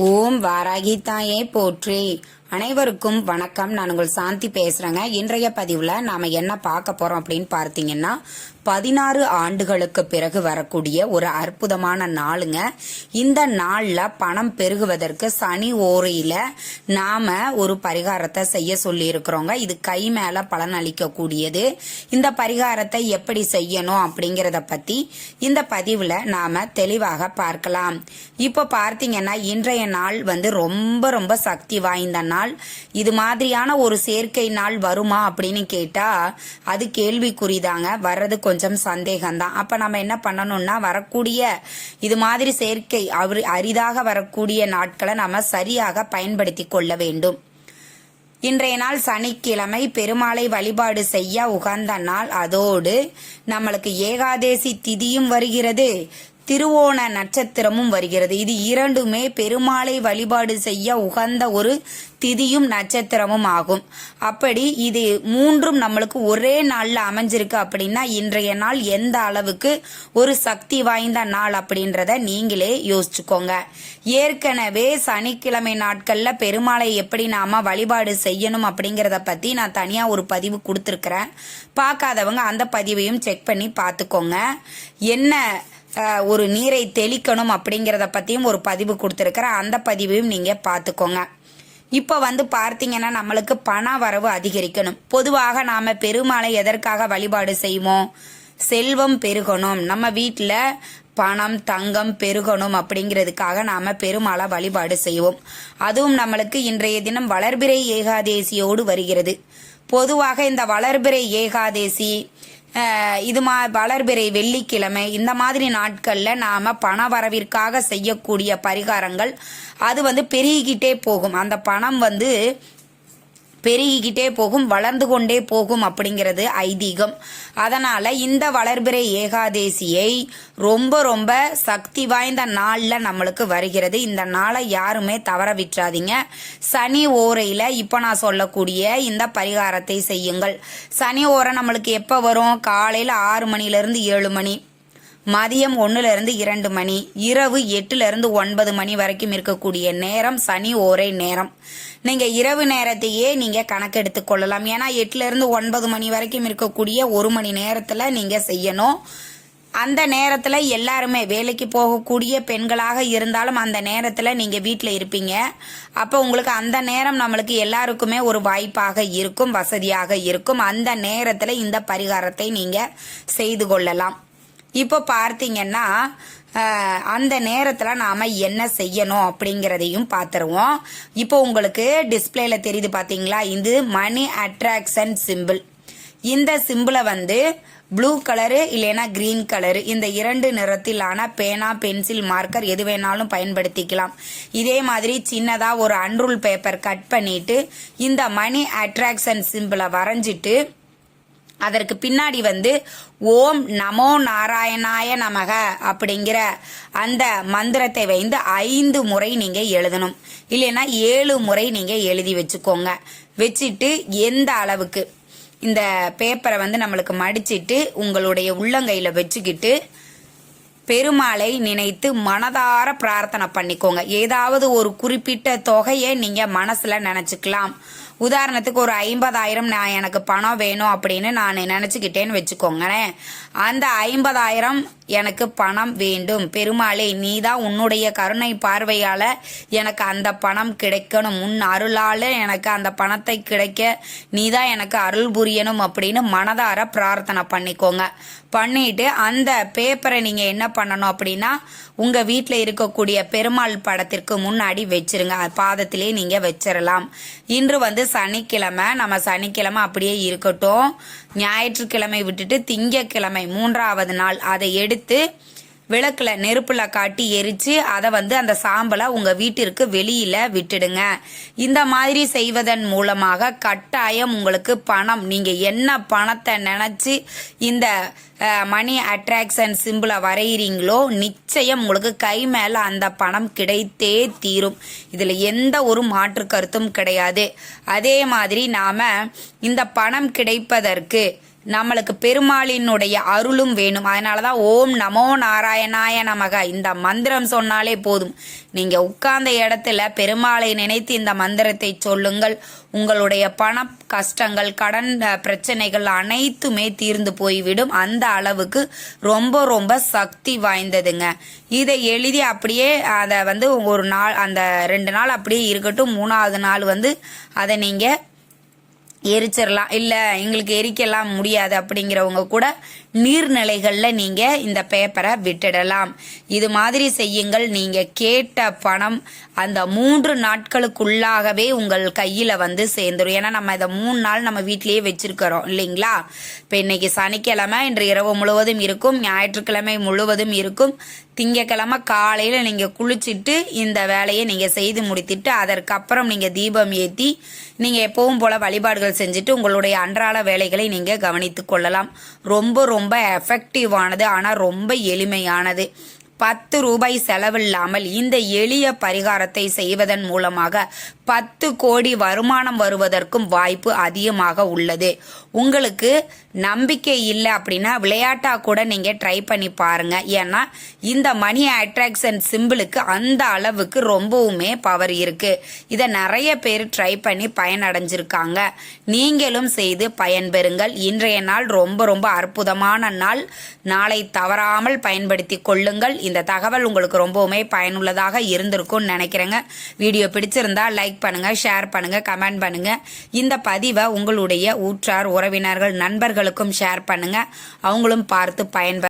ஓம் வாராகி தாயே போற்றி. அனைவருக்கும் வணக்கம். நான் உங்கள் சாந்தி பேசுறேங்க. இன்றைய பதிவுல நாம என்ன பார்க்க போறோம் அப்படின்னு பார்த்தீங்கன்னா 16 ஆண்டுகளுக்கு பிறகு வரக்கூடிய ஒரு அற்புதமான நாளுங்க. இந்த நாள்ல பணம் பெருகுவதற்கு சனி ஓரையில நாம ஒரு பரிகாரத்தை செய்ய சொல்லி இருக்கிறோங்க. இது கை மேல பலன் அளிக்க கூடியது. இந்த பரிகாரத்தை எப்படி செய்யணும் அப்படிங்கறத பத்தி இந்த பதிவுல நாம தெளிவாக பார்க்கலாம். இப்ப பார்த்தீங்கன்னா இன்றைய நாள் ரொம்ப ரொம்ப சக்தி வாய்ந்த நாள். இது மாதிரியான ஒரு சேர்க்கை நாள் வருமா அப்படின்னு கேட்டா அது கேள்விக்குறிதாங்க. வர்றது கொஞ்சம் சந்தேகம்தான். அப்ப நம்ம என்ன பண்ணணும்னா வரக்கூடிய இது மாதிரி சேர்க்கை அரிதாக வரக்கூடிய நாட்களை நாம சரியாக பயன்படுத்தி கொள்ள வேண்டும். இன்றைய நாள் சனிக்கிழமை, பெருமாளை வழிபாடு செய்ய உகந்த நாள். அதோடு நம்மளுக்கு ஏகாதேசி திதியும் வருகிறது, திருவோண நட்சத்திரமும் வருகிறது. இது இரண்டுமே பெருமாளை வழிபாடு செய்ய உகந்த ஒரு திதியும் நட்சத்திரமும் ஆகும். அப்படி இது மூன்றும் நம்மளுக்கு ஒரே நாள்ல அமைஞ்சிருக்கு அப்படின்னா இன்றைய நாள் எந்த அளவுக்கு ஒரு சக்தி வாய்ந்த நாள் அப்படின்றத நீங்களே யோசிச்சுக்கோங்க. ஏற்கனவே சனிக்கிழமை நாட்கள்ல பெருமாளை எப்படி நாம வழிபாடு செய்யணும் அப்படிங்கறத பத்தி நான் தனியா ஒரு பதிவு கொடுத்திருக்கிறேன். பார்க்காதவங்க அந்த பதிவையும் செக் பண்ணி பார்த்துக்கோங்க. என்ன ஒரு நீரை தெளிக்கணும் அப்படிங்கறத பத்தியும் ஒரு பதிவு கொடுத்திருக்கிறேன். அந்த பதிவையும் நீங்க பார்த்துக்கோங்க. இப்ப பார்த்தீங்கன்னா நம்மளுக்கு பண வரவு அதிகரிக்கணும். பொதுவாக நாம பெருமாளை எதற்காக வழிபாடு செய்வோம்? செல்வம் பெருகணும், நம்ம வீட்டுல பணம் தங்கம் பெருகணும் அப்படிங்கிறதுக்காக நாம பெருமாளை வழிபாடு செய்வோம். அதுவும் நம்மளுக்கு இன்றைய தினம் வளர்பிறை ஏகாதேசியோடு வருகிறது. பொதுவாக இந்த வளர்பிறை ஏகாதேசி வளர்பிறை வெள்ளிக்கிழமை இந்த மாதிரி நாட்கள்ல நாம பண வரவிற்காக செய்யக்கூடிய பரிகாரங்கள் அது பெருகிக்கிட்டே போகும். அந்த பணம் பெருகிக்கிட்டே போகும், வளர்ந்து கொண்டே போகும் அப்படிங்கிறது ஐதீகம். அதனால இந்த வளர்பிறை ஏகாதேசியை ரொம்ப ரொம்ப சக்தி வாய்ந்த நாள்ல நம்மளுக்கு வருகிறது. இந்த நாளை யாருமே தவற விட்டுறாதீங்க. சனி ஓரையில இப்ப நான் சொல்லக்கூடிய இந்த பரிகாரத்தை செய்யுங்கள். சனி ஓரை நம்மளுக்கு எப்ப வரும்? காலையில 6 மணிலிருந்து 7 மணி, மதியம் 1 இருந்து 2 மணி, இரவு 8 இருந்து 9 மணி வரைக்கும் இருக்கக்கூடிய நேரம் சனி ஓரை நேரம். நீங்க இரவு நேரத்தையே நீங்க கணக்கெடுத்து கொள்ளலாம். ஏன்னா 8 இருந்து 9 மணி வரைக்கும் இருக்கக்கூடிய 1 மணி நேரத்துல நீங்க செய்யணும். அந்த நேரத்துல எல்லாருமே வேலைக்கு போகக்கூடிய பெண்களாக இருந்தாலும் அந்த நேரத்துல நீங்க வீட்டுல இருப்பீங்க. அப்ப உங்களுக்கு அந்த நேரம் நம்மளுக்கு எல்லாருக்குமே ஒரு வாய்ப்பாக இருக்கும், வசதியாக இருக்கும். அந்த நேரத்துல இந்த பரிகாரத்தை நீங்க செய்து கொள்ளலாம். இப்போ பார்த்தீங்கன்னா அந்த நேரத்தில் நாம் என்ன செய்யணும் அப்படிங்கிறதையும் பார்த்துருவோம். இப்போ உங்களுக்கு டிஸ்பிளேல தெரியுது பார்த்தீங்களா? இது மணி அட்ராக்ஷன் சிம்பிள். இந்த சிம்பிளை ப்ளூ கலரு இல்லைன்னா கிரீன் கலரு இந்த 2 நிறத்திலான பேனா, பென்சில், மார்க்கர் எது வேணாலும் பயன்படுத்திக்கலாம். இதே மாதிரி சின்னதாக ஒரு அன்ரூல் பேப்பர் கட் பண்ணிட்டு இந்த மணி அட்ராக்ஷன் சிம்பிளை வரைஞ்சிட்டு அதற்கு பின்னாடி ஓம் நமோ நாராயணாய நமக அப்படிங்கிற அந்த மந்திரத்தை 5 முறை நீங்க எழுதணும். இல்லைன்னா 7 முறை நீங்க எழுதி வச்சுக்கோங்க. வச்சுட்டு எந்த அளவுக்கு இந்த பேப்பரை நம்மளுக்கு மடிச்சிட்டு உங்களுடைய உள்ளங்கையில வச்சுக்கிட்டு பெருமாளை நினைத்து மனதார பிரார்த்தனை பண்ணிக்கோங்க. ஏதாவது ஒரு குறிப்பிட்ட தொகையை நீங்க மனசுல நினைச்சுக்கலாம். உதாரணத்துக்கு ஒரு 50,000 நான் எனக்கு பணம் வேணும் அப்படின்னு நான் நினைச்சுக்கிட்டேன்னு வச்சுக்கோங்களேன். அந்த 50,000 எனக்கு பணம் வேண்டும், பெருமாளே நீதான் உன்னுடைய கருணை பார்வையால எனக்கு அந்த பணம் கிடைக்கணும், உன் அருளால எனக்கு அந்த பணத்தை கிடைக்க நீதான் எனக்கு அருள் புரியணும் அப்படின்னு மனதார பிரார்த்தனை பண்ணிக்கோங்க. பண்ணிட்டு அந்த பேப்பரை நீங்க என்ன பண்ணணும் அப்படின்னா உங்க வீட்டுல இருக்கக்கூடிய பெருமாள் படத்திற்கு முன்னாடி வச்சிருங்க. பாதத்திலே நீங்க வச்சிடலாம். இன்று சனிக்கிழமை, நம்ம சனிக்கிழமை அப்படியே இருக்கட்டும். ஞாயிற்றுக்கிழமை விட்டுட்டு திங்கக்கிழமை 3வது நாள் அதை எடுத்து விளக்குல நெருப்புல காட்டி எரிச்சு அதை அந்த சாம்பலை உங்க வீட்டிற்கு வெளியில விட்டுடுங்க. இந்த மாதிரி செய்வதன் மூலமாக கட்டாயம் உங்களுக்கு பணம், நீங்க என்ன பணத்தை நினைச்சு இந்த மணி அட்ராக்ஷன் சிம்பிளை வரைகிறீங்களோ நிச்சயம் உங்களுக்கு கை மேல அந்த பணம் கிடைத்தே தீரும். இதுல எந்த ஒரு மாற்று கருத்தும் கிடையாது. அதே மாதிரி நாம இந்த பணம் கிடைப்பதற்கு நம்மளுக்கு பெருமாளினுடைய அருளும் வேணும். அதனாலதான் ஓம் நமோ நாராயணாய நமக இந்த மந்திரம் சொன்னாலே போதும். நீங்க உட்கார்ந்த இடத்துல பெருமாளை நினைத்து இந்த மந்திரத்தை சொல்லுங்கள். உங்களுடைய பண கஷ்டங்கள், கடன் பிரச்சனைகள் அனைத்துமே தீர்ந்து போய்விடும். அந்த அளவுக்கு ரொம்ப ரொம்ப சக்தி வாய்ந்ததுங்க. இதை எழுதி அப்படியே அதை ஒரு நாள், அந்த 2 நாள் அப்படியே இருக்கட்டும். 3ஆவது நாள் அதை நீங்க எரிச்சிடலாம். இல்லை எங்களுக்கு எரிக்கலாம் முடியாது அப்படிங்கிறவங்க கூட நீர்நிலைகளில் நீங்கள் இந்த பேப்பரை விட்டுடலாம். இது மாதிரி செய்யுங்கள். நீங்கள் கேட்ட பணம் அந்த 3 நாட்களுக்குள்ளாகவே உங்கள் கையில் சேர்ந்துடும். ஏன்னா நம்ம இதை 3 நாள் நம்ம வீட்டிலேயே வச்சிருக்கிறோம் இல்லைங்களா. இப்போ இன்னைக்கு சனிக்கிழமை, இன்று இரவு முழுவதும் இருக்கும், ஞாயிற்றுக்கிழமை முழுவதும் இருக்கும். திங்கக்கிழமை காலையில் நீங்கள் குளிச்சுட்டு இந்த வேலையை நீங்கள் செய்து முடித்துட்டு அதற்கப்புறம் நீங்கள் தீபம் ஏற்றி நீங்கள் எப்பவும் போல் வழிபாடுகள் செஞ்சுட்டு உங்களுடைய அன்றாட வேலைகளை நீங்கள் கவனித்து கொள்ளலாம். ரொம்ப ரொம்ப எஃபெக்டிவானது, ஆனால் ரொம்ப எளிமையானது. 10 ரூபாய் செலவில்லாமல் இந்த எளிய பரிகாரத்தை செய்வதன் மூலமாக 10 கோடி வருமானம் வருவதற்கும் வாய்ப்பு அதிகமாக உள்ளது. உங்களுக்கு நம்பிக்கை இல்லை அப்படின்னா விளையாட்டா கூட நீங்க ட்ரை பண்ணி பாருங்க. ஏன்னா இந்த மணி அட்ராக்ஷன் சிம்பிளுக்கு அந்த அளவுக்கு ரொம்பவுமே பவர் இருக்கு. இதை நிறைய பேர் ட்ரை பண்ணி பயனடைஞ்சிருக்காங்க. நீங்களும் செய்து பயன்பெறுங்கள். இன்றைய நாள் ரொம்ப ரொம்ப அற்புதமான நாள். நாளை தவறாமல் பயன்படுத்தி கொள்ளுங்கள். இந்த தகவல் உங்களுக்கு ரொம்பவுமே பயனுள்ளதாக இருந்திருக்கும்னு நினைக்கிறேங்க. வீடியோ பிடிச்சிருந்தா லைக் பண்ணுங்க, ஷேர் பண்ணுங்க, கமெண்ட் பண்ணுங்க. இந்த பதிவை உங்களுடைய ஊற்றார், உறவினர்கள், நண்பர்களுக்கும் ஷேர் பண்ணுங்க. அவங்களும் பார்த்து பயன்பெற